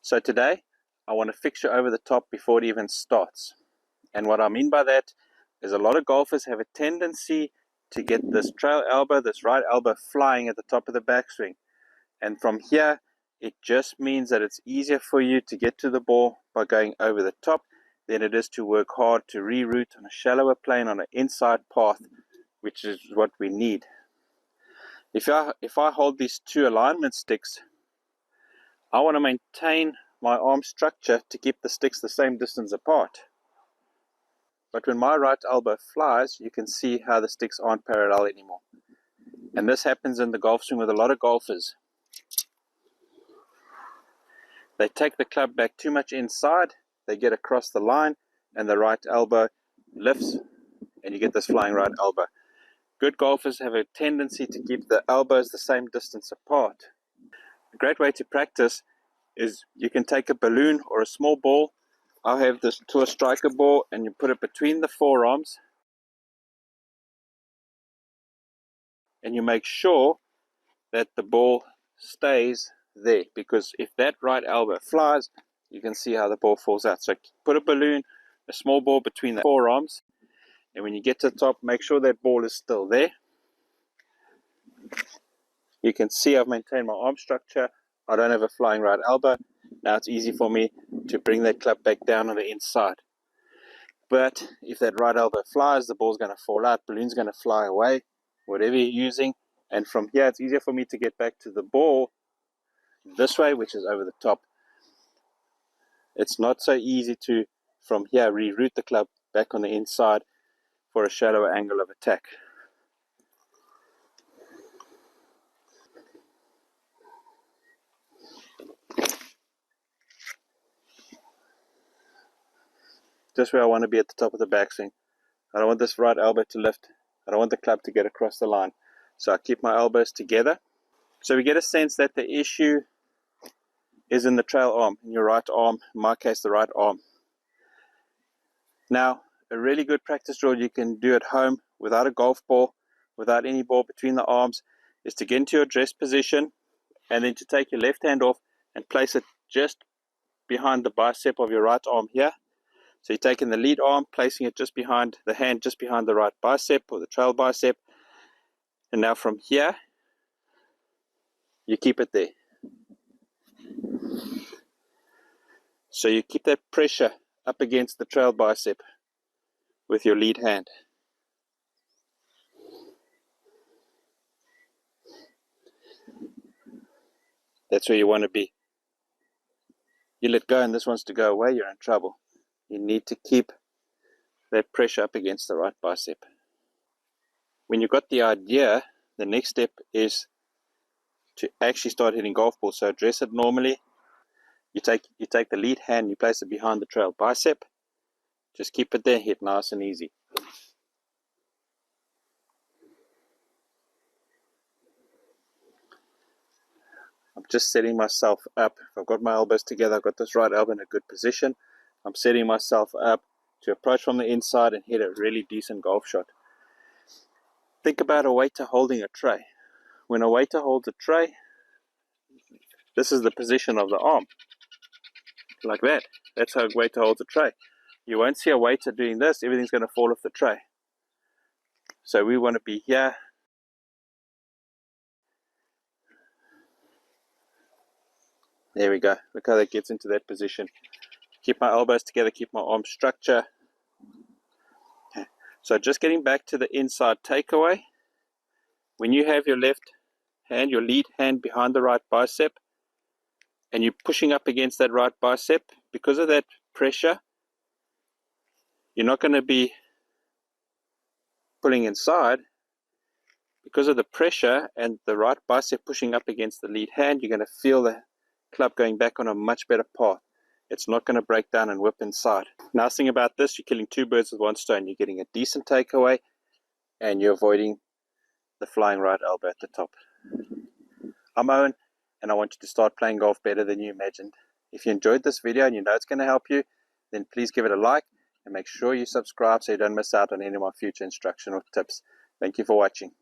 So today I want to fix you over the top before it even starts. And what I mean by that is a lot of golfers have a tendency to get this trail elbow, this right elbow flying at the top of the backswing. And from here, it just means that it's easier for you to get to the ball by going over the top than it is to work hard to reroute on a shallower plane on an inside path, which is what we need. If I hold these two alignment sticks, I want to maintain my arm structure to keep the sticks the same distance apart. But when my right elbow flies, you can see how the sticks aren't parallel anymore. And this happens in the golf swing with a lot of golfers. They take the club back too much inside, they get across the line, and the right elbow lifts, and you get this flying right elbow. Good golfers have a tendency to keep the elbows the same distance apart. A great way to practice is you can take a balloon or a small ball. I'll have this tour striker ball, and you put it between the forearms, and you make sure that the ball stays there, because if that right elbow flies, you can see how the ball falls out. So put a balloon, a small ball between the forearms, and when you get to the top, make sure that ball is still there. You can see I've maintained my arm structure. I don't have a flying right elbow. Now it's easy for me to bring that club back down on the inside. But if that right elbow flies, the ball's going to fall out, balloon's going to fly away, whatever you're using. And from here, it's easier for me to get back to the ball this way, which is over the top. It's not so easy to, from here, reroute the club back on the inside for a shallower angle of attack. Just where I want to be at the top of the backswing. I don't want this right elbow to lift. I don't want the club to get across the line. So I keep my elbows together. So we get a sense that the issue is in the trail arm, in your right arm, in my case the right arm. Now, a really good practice drill you can do at home without a golf ball, without any ball between the arms, is to get into your dress position and then to take your left hand off and place it just behind the bicep of your right arm here. So you're taking the lead arm, placing it just behind the hand, just behind the right bicep or the trail bicep. And now from here, you keep it there. So you keep that pressure up against the trail bicep with your lead hand. That's where you want to be. You let go and this wants to go away, you're in trouble. You need to keep that pressure up against the right bicep. When you've got the idea, the next step is to actually start hitting golf balls. So address it normally. You take the lead hand, you place it behind the trail bicep. Just keep it there, hit nice and easy. I'm just setting myself up. If I've got my elbows together, I've got this right elbow in a good position. I'm setting myself up to approach from the inside and hit a really decent golf shot. Think about a waiter holding a tray. When a waiter holds a tray, this is the position of the arm. Like that. That's how a waiter holds a tray. You won't see a waiter doing this, everything's going to fall off the tray. So we want to be here. There we go. Look how that gets into that position. Keep my elbows together, keep my arm structure. Okay. So just getting back to the inside takeaway. When you have your left hand, your lead hand behind the right bicep, and you're pushing up against that right bicep, because of that pressure, you're not going to be pulling inside. Because of the pressure and the right bicep pushing up against the lead hand, you're going to feel the club going back on a much better path. It's not going to break down and whip inside. Nice thing about this, you're killing two birds with one stone. You're getting a decent takeaway and you're avoiding the flying right elbow at the top. I'm Owen, and I want you to start playing golf better than you imagined. If you enjoyed this video and you know it's going to help you, then please give it a like and make sure you subscribe so you don't miss out on any of my future instructional tips. Thank you for watching.